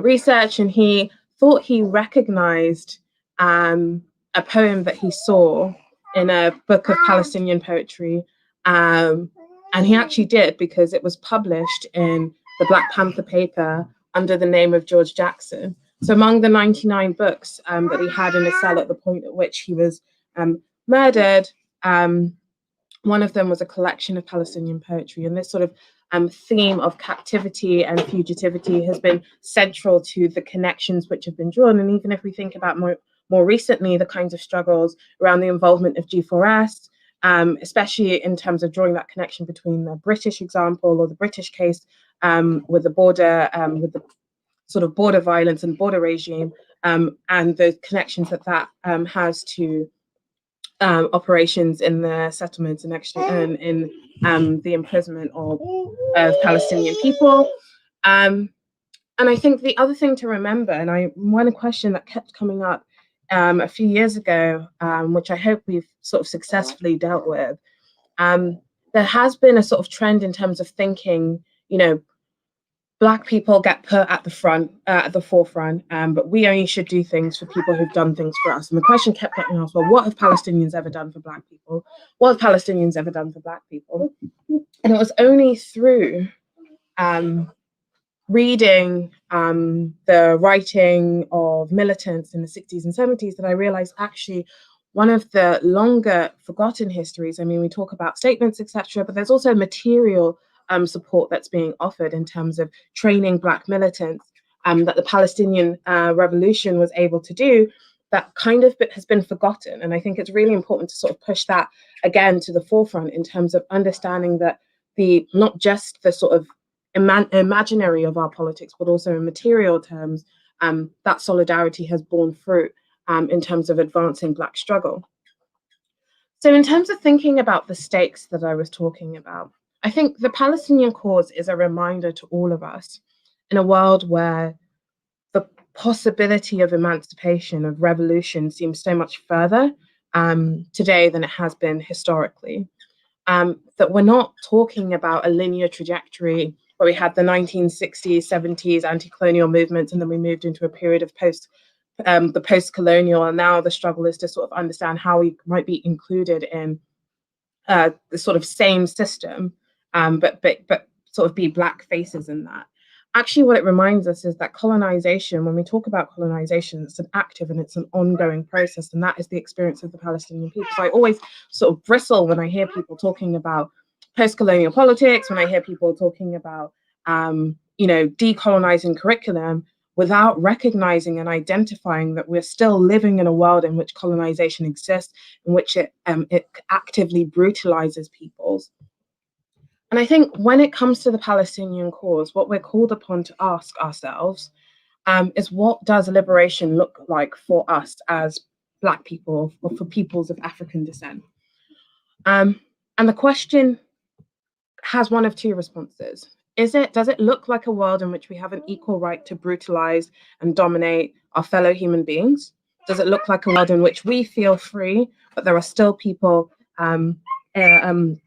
research, and he thought he recognized a poem that he saw in a book of Palestinian poetry. And he actually did, because it was published in the Black Panther paper under the name of George Jackson. So among the 99 books that he had in his cell at the point at which he was murdered, one of them was a collection of Palestinian poetry. And this sort of theme of captivity and fugitivity has been central to the connections which have been drawn. And even if we think about more recently, the kinds of struggles around the involvement of G4S, especially in terms of drawing that connection between the British example or the British case with the border, with the sort of border violence and border regime, and the connections that has to operations in the settlements and actually in the imprisonment of Palestinian people. And I think the other thing to remember, and one question that kept coming up a few years ago, which I hope we've sort of successfully dealt with, there has been a sort of trend in terms of thinking, Black people get put at the forefront, but we only should do things for people who've done things for us. And the question kept getting asked, well, what have Palestinians ever done for Black people? What have Palestinians ever done for Black people? And it was only through reading the writing of militants in the 60s and 70s that I realized actually one of the longer forgotten histories, I mean, we talk about statements, etc., but there's also material support that's being offered in terms of training Black militants that the Palestinian revolution was able to do, that kind of has been forgotten. And I think it's really important to sort of push that again to the forefront in terms of understanding that not just the sort of imaginary of our politics, but also in material terms, that solidarity has borne fruit in terms of advancing Black struggle. So in terms of thinking about the stakes that I was talking about, I think the Palestinian cause is a reminder to all of us in a world where the possibility of emancipation, of revolution, seems so much further today than it has been historically. That we're not talking about a linear trajectory where we had the 1960s, 70s anti-colonial movements, and then we moved into a period of the post-colonial, and now the struggle is to sort of understand how we might be included in the sort of same system, but sort of be Black faces in that. Actually, what it reminds us is that colonization, when we talk about colonization, it's an active and it's an ongoing process, and that is the experience of the Palestinian people. So I always sort of bristle when I hear people talking about post-colonial politics, when I hear people talking about, decolonizing curriculum, without recognizing and identifying that we're still living in a world in which colonization exists, in which it actively brutalizes peoples. And I think when it comes to the Palestinian cause, what we're called upon to ask ourselves is, what does liberation look like for us as Black people, or for peoples of African descent? And the question has one of two responses. Does it look like a world in which we have an equal right to brutalize and dominate our fellow human beings? Does it look like a world in which we feel free, but there are still people in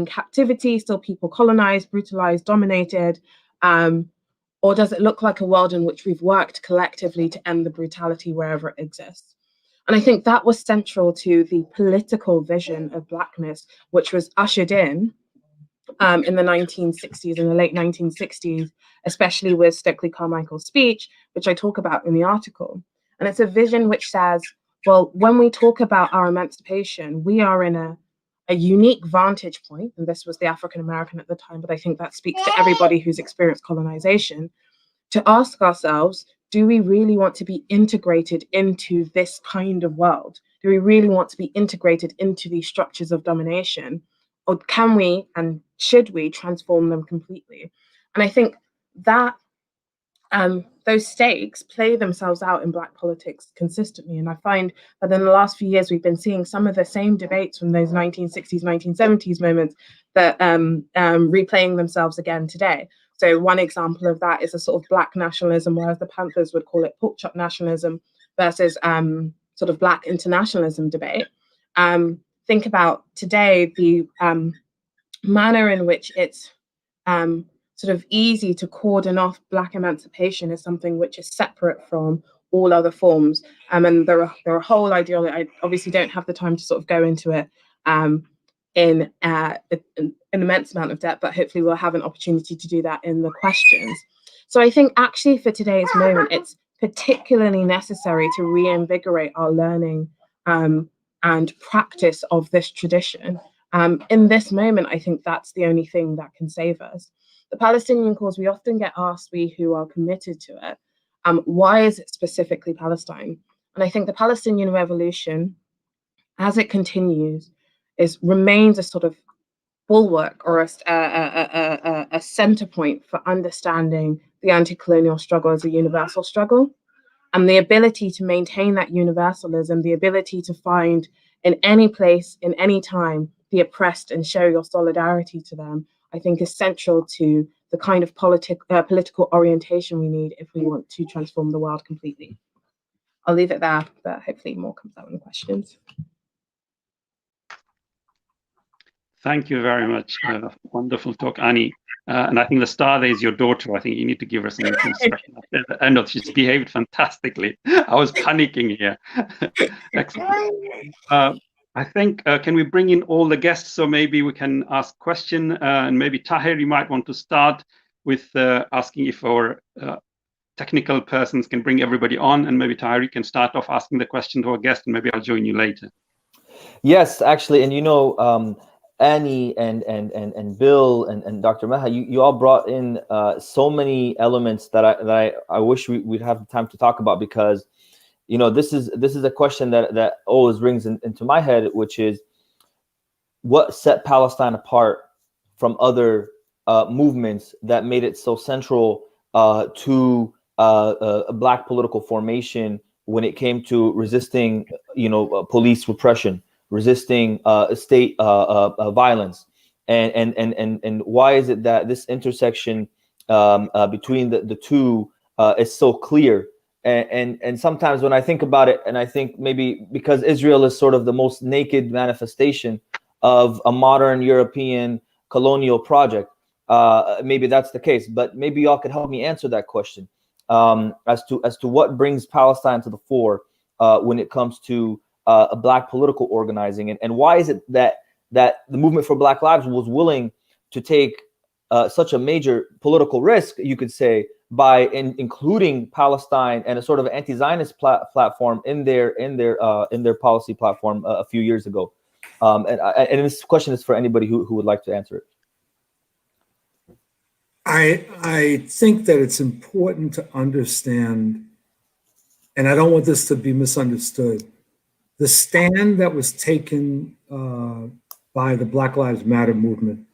captivity, still people colonized, brutalized, dominated? Or does it look like a world in which we've worked collectively to end the brutality wherever it exists? And I think that was central to the political vision of Blackness, which was ushered in the 1960s, in the late 1960s, especially with Stokely Carmichael's speech, which I talk about in the article. And it's a vision which says, well, when we talk about our emancipation, we are in a unique vantage point, and this was the African American at the time, but I think that speaks to everybody who's experienced colonization, to ask ourselves, do we really want to be integrated into this kind of world? Do we really want to be integrated into these structures of domination? Or can we and should we transform them completely? And I think that those stakes play themselves out in Black politics consistently. And I find that in the last few years, we've been seeing some of the same debates from those 1960s, 1970s moments that replaying themselves again today. So one example of that is a sort of Black nationalism, whereas the Panthers would call it pork chop nationalism, versus sort of Black internationalism debate. Think about today the manner in which it's sort of easy to cordon off Black emancipation as something which is separate from all other forms. And there are whole ideology. I obviously don't have the time to sort of go into it in an immense amount of depth, but hopefully we'll have an opportunity to do that in the questions. So I think actually for today's moment, it's particularly necessary to reinvigorate our learning and practice of this tradition. In this moment, I think that's the only thing that can save us. The Palestinian cause, we often get asked, we who are committed to it, why is it specifically Palestine? And I think the Palestinian revolution, as it continues, remains a sort of bulwark or a center point for understanding the anti-colonial struggle as a universal struggle. And the ability to maintain that universalism, the ability to find in any place, in any time, the oppressed and show your solidarity to them, I think is central to the kind of political orientation we need if we want to transform the world completely. I'll leave it there, but hopefully more comes out in the questions. Thank you very much. Wonderful talk, Annie. And I think the star there is your daughter. I think you need to give her some instruction. At the end of, she's behaved fantastically. I was panicking here. Excellent. I think, can we bring in all the guests so maybe we can ask question, and maybe Tahir, you might want to start with asking if our technical persons can bring everybody on, and maybe Tahir, you can start off asking the question to our guest, and maybe I'll join you later. Yes, actually, and Annie and Bill and Dr. Maha, you all brought in so many elements that I wish we'd have the time to talk about, because this is a question that always rings into my head, which is what set Palestine apart from other movements that made it so central to a Black political formation when it came to resisting police repression, resisting state violence, and why is it that this intersection between the two is so clear? And sometimes when I think about it, and I think maybe because Israel is sort of the most naked manifestation of a modern European colonial project, maybe that's the case. But maybe y'all could help me answer that question as to what brings Palestine to the fore when it comes to a Black political organizing, and why is it that the movement for Black Lives was willing to take such a major political risk, you could say, by including Palestine and a sort of anti-Zionist platform in their policy platform a few years ago. And this question is for anybody who would like to answer it. I think that it's important to understand, and I don't want this to be misunderstood, the stand that was taken by the Black Lives Matter movement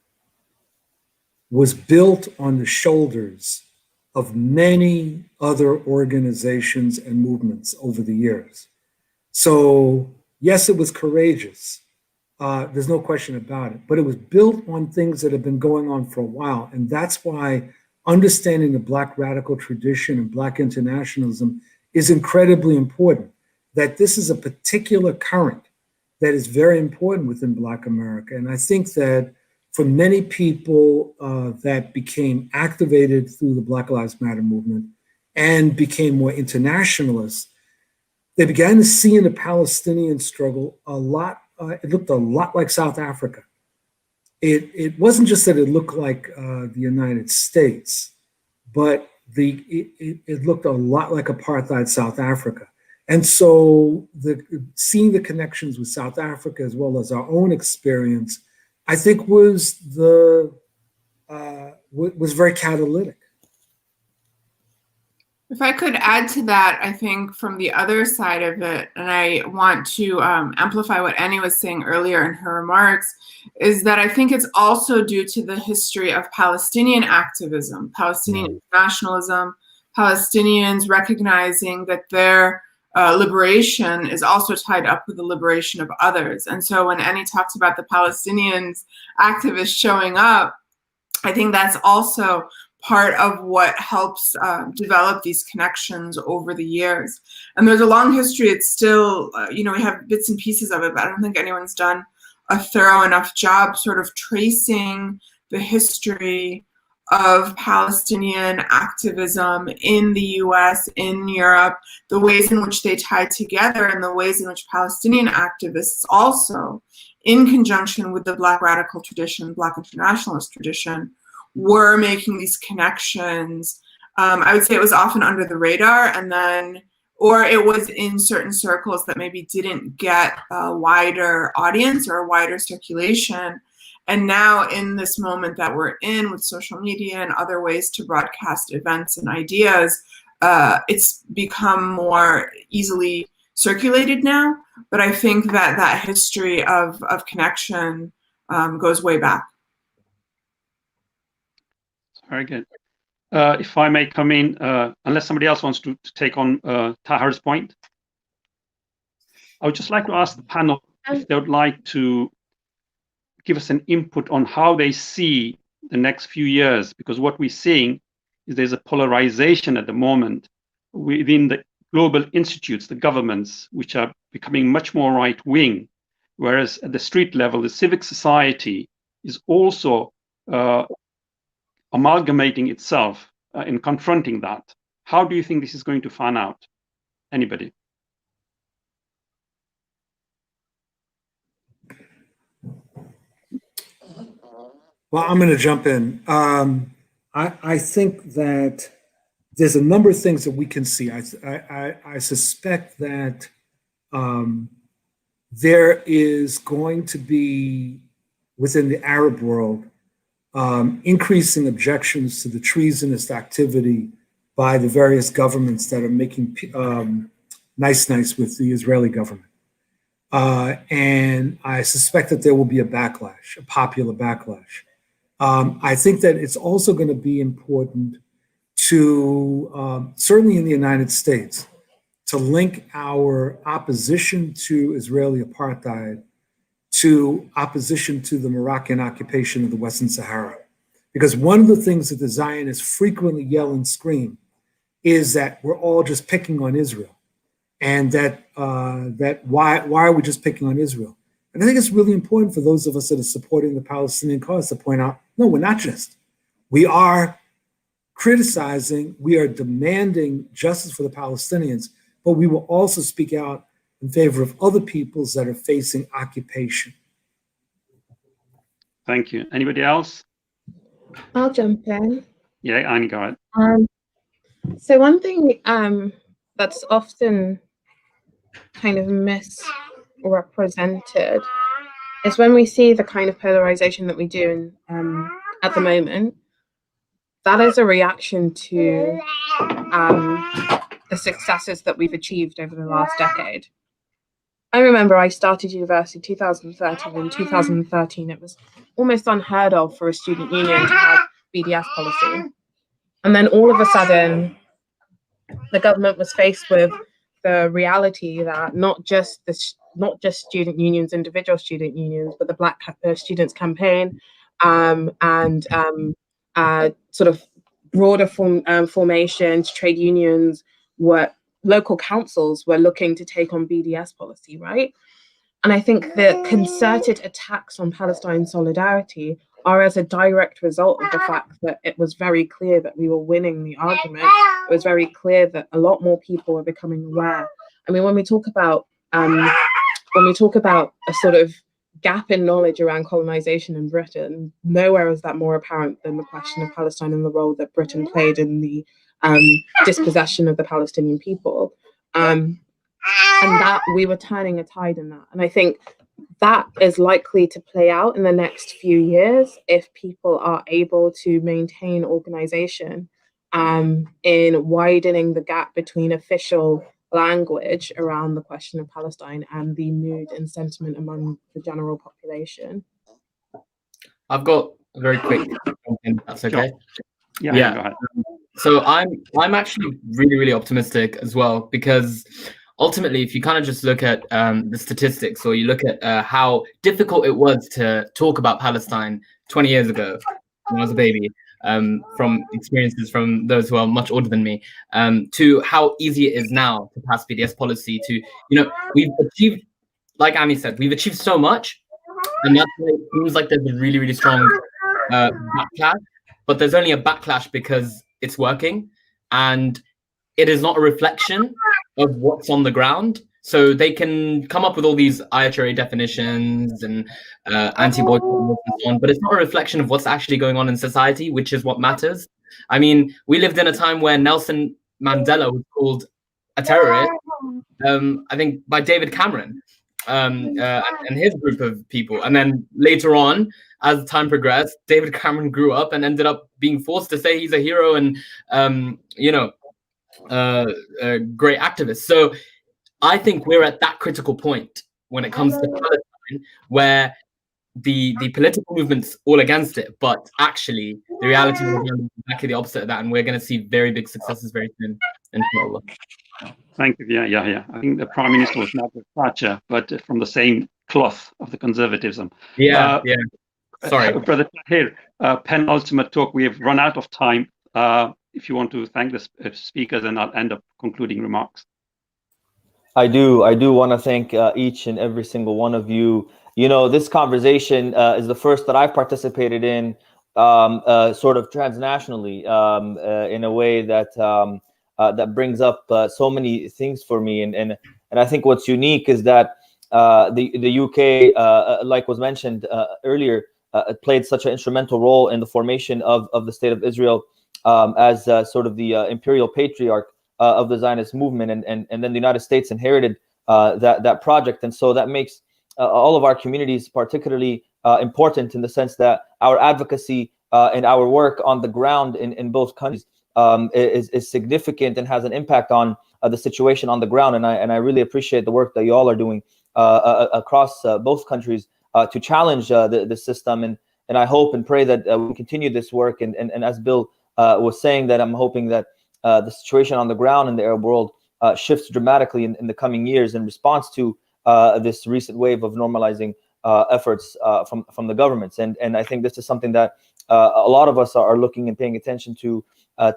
was built on the shoulders of many other organizations and movements over the years. So yes, it was courageous. There's no question about it, but it was built on things that have been going on for a while. And that's why understanding the Black radical tradition and Black internationalism is incredibly important, that this is a particular current that is very important within Black America. And I think that for many people that became activated through the Black Lives Matter movement and became more internationalists, they began to see in the Palestinian struggle a lot. It looked a lot like South Africa. It wasn't just that it looked like the United States, but it looked a lot like apartheid South Africa. And so seeing the connections with South Africa as well as our own experience, I think was very catalytic. If I could add to that, I think from the other side of it, and I want to amplify what Annie was saying earlier in her remarks, is that I think it's also due to the history of Palestinian activism, Palestinian nationalism, Palestinians recognizing that their liberation is also tied up with the liberation of others. And so when Annie talks about the Palestinians activists showing up, I think that's also part of what helps develop these connections over the years. And there's a long history. It's still, we have bits and pieces of it, but I don't think anyone's done a thorough enough job sort of tracing the history of Palestinian activism in the US, in Europe, the ways in which they tie together, and the ways in which Palestinian activists also, in conjunction with the Black radical tradition, Black internationalist tradition, were making these connections. I would say it was often under the radar, or it was in certain circles that maybe didn't get a wider audience or a wider circulation. And now in this moment that we're in with social media and other ways to broadcast events and ideas, it's become more easily circulated now. But I think that history of connection goes way back. Very good. If I may come in, unless somebody else wants to take on Tahir's point, I would just like to ask the panel if they would like to give us an input on how they see the next few years, because what we're seeing is there's a polarization at the moment within the global institutes, the governments, which are becoming much more right-wing, whereas at the street level, the civic society is also amalgamating itself in confronting that. How do you think this is going to fan out? Anybody? Well, I'm going to jump in. I think that there's a number of things that we can see. I suspect that there is going to be, within the Arab world, increasing objections to the treasonous activity by the various governments that are making nice with the Israeli government. And I suspect that there will be a backlash, a popular backlash. I think that it's also going to be important to, certainly in the United States, to link our opposition to Israeli apartheid to opposition to the Moroccan occupation of the Western Sahara. Because one of the things that the Zionists frequently yell and scream is that we're all just picking on Israel, and that why are we just picking on Israel? And I think it's really important for those of us that are supporting the Palestinian cause to point out, no, we're not just. We are criticizing, we are demanding justice for the Palestinians, but we will also speak out in favor of other peoples that are facing occupation. Thank you. Anybody else? I'll jump in. Yeah, Annie, go ahead. So one thing that's often kind of misrepresented is when we see the kind of polarization that we do at the moment, that is a reaction to the successes that we've achieved over the last decade. I remember I started university 2013. In 2013, it was almost unheard of for a student union to have BDS policy. And then all of a sudden, the government was faced with the reality that not just student unions, individual student unions, but the Black Students Campaign and sort of broader formations, trade unions, local councils were looking to take on BDS policy, right? And I think the concerted attacks on Palestine solidarity are as a direct result of the fact that it was very clear that we were winning the argument. It was very clear that a lot more people were becoming aware. I mean, when we talk about a sort of gap in knowledge around colonization in Britain, nowhere is that more apparent than the question of Palestine and the role that Britain played in the dispossession of the Palestinian people. And that we were turning a tide in that. And I think that is likely to play out in the next few years if people are able to maintain organization in widening the gap between official language around the question of Palestine and the mood and sentiment among the general population. I've got a very quick comment, that's okay. Yeah. Go ahead. So I'm actually really optimistic as well, because ultimately, if you kind of just look at the statistics, or you look at how difficult it was to talk about Palestine 20 years ago when I was a baby, from experiences from those who are much older than me, to how easy it is now to pass BDS policy, to, we've achieved, like Annie said, we've achieved so much, and that's why it seems like there's a really strong backlash, but there's only a backlash because it's working, and it is not a reflection of what's on the ground. So they can come up with all these IHRA definitions and anti-boycott and so on, but it's not a reflection of what's actually going on in society, which is what matters. I mean, we lived in a time where Nelson Mandela was called a terrorist, I think by David Cameron and his group of people. And then later on, as time progressed, David Cameron grew up and ended up being forced to say he's a hero and, a great activist. So I think we're at that critical point when it comes to Palestine, where the political movement's all against it, but actually the reality is exactly the opposite of that, and we're going to see very big successes very soon, inshallah. Thank you. Yeah. I think the Prime Minister was not with Fletcher, but from the same cloth of the conservatism. Yeah. Sorry. Brother Tahir, penultimate talk. We have run out of time. If you want to thank the speakers, and I'll end up concluding remarks. I do want to thank each and every single one of you. This conversation is the first that I've participated in sort of transnationally in a way that that brings up so many things for me. And I think what's unique is that the UK, like was mentioned earlier, played such an instrumental role in the formation of the State of Israel as sort of the imperial patriarch of the Zionist movement, and then the United States inherited that project, and so that makes all of our communities particularly important in the sense that our advocacy and our work on the ground in both countries is significant and has an impact on the situation on the ground. And I really appreciate the work that you all are doing across both countries to challenge the system. And I hope and pray that we continue this work. And as Bill was saying, that I'm hoping that the situation on the ground in the Arab world shifts dramatically in the coming years in response to this recent wave of normalizing efforts from the governments. And I think this is something that a lot of us are looking and paying attention to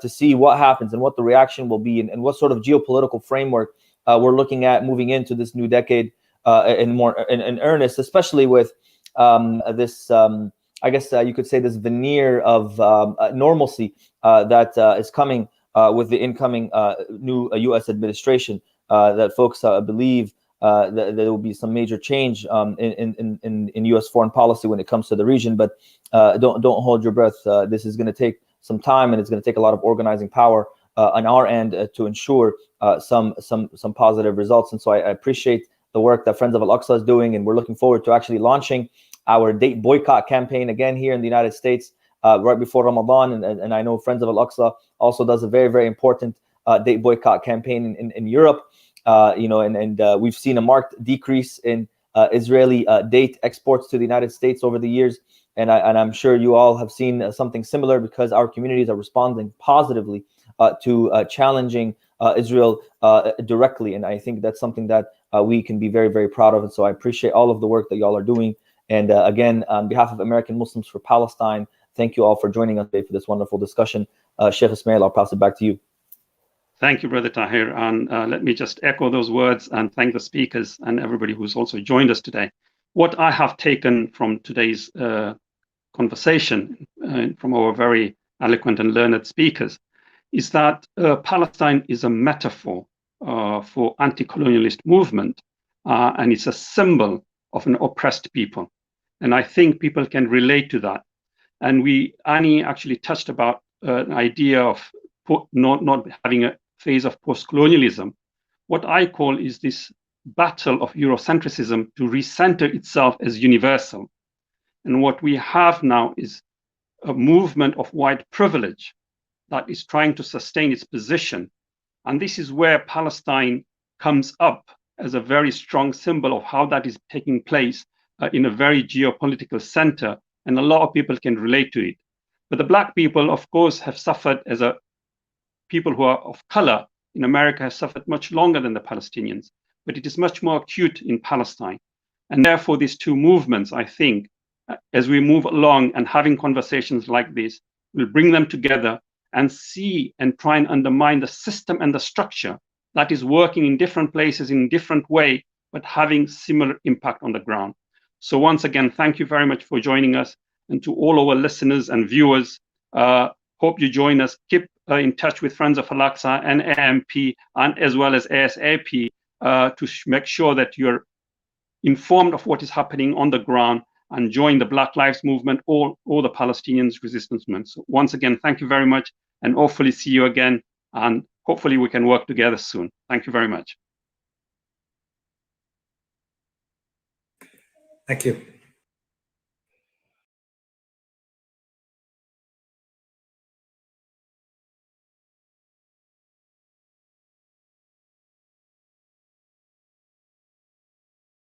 see what happens and what the reaction will be, and what sort of geopolitical framework we're looking at moving into this new decade in earnest, especially with this, I guess you could say, this veneer of normalcy that is coming with the incoming new U.S. administration, that folks believe that there will be some major change in U.S. foreign policy when it comes to the region. But don't hold your breath. This is going to take some time, and it's going to take a lot of organizing power on our end to ensure some positive results. And so I appreciate the work that Friends of Al-Aqsa is doing, and we're looking forward to actually launching our date boycott campaign again here in the United States right before Ramadan. And I know Friends of Al-Aqsa also does a very, very important date boycott campaign in Europe. We've seen a marked decrease in Israeli date exports to the United States over the years. And I'm sure you all have seen something similar, because our communities are responding positively to challenging Israel directly. And I think that's something that we can be very, very proud of. And so I appreciate all of the work that y'all are doing. And again, on behalf of American Muslims for Palestine, thank you all for joining us today for this wonderful discussion. Sheikh Ismail, I'll pass it back to you. Thank you, Brother Tahir. And let me just echo those words and thank the speakers and everybody who's also joined us today. What I have taken from today's conversation from our very eloquent and learned speakers is that Palestine is a metaphor for anti-colonialist movement, and it's a symbol of an oppressed people. And I think people can relate to that. And Annie actually touched about an idea of not having a phase of post-colonialism. What I call is this battle of Eurocentrism to recenter itself as universal. And what we have now is a movement of white privilege that is trying to sustain its position. And this is where Palestine comes up as a very strong symbol of how that is taking place in a very geopolitical center. And a lot of people can relate to it. But the Black people, of course, have suffered as a people who are of color in America have suffered much longer than the Palestinians, but it is much more acute in Palestine. And therefore, these two movements, I think, as we move along and having conversations like this, will bring them together and see and try and undermine the system and the structure that is working in different places in a different way, but having similar impact on the ground. So once again, thank you very much for joining us. And to all our listeners and viewers, hope you join us. Keep in touch with Friends of Al-Aqsa and AMP, and as well as ASAP, to make sure that you're informed of what is happening on the ground and join the Black Lives Movement or the Palestinians resistance movement. So once again, thank you very much, and hopefully see you again, and hopefully we can work together soon. Thank you very much. Thank you.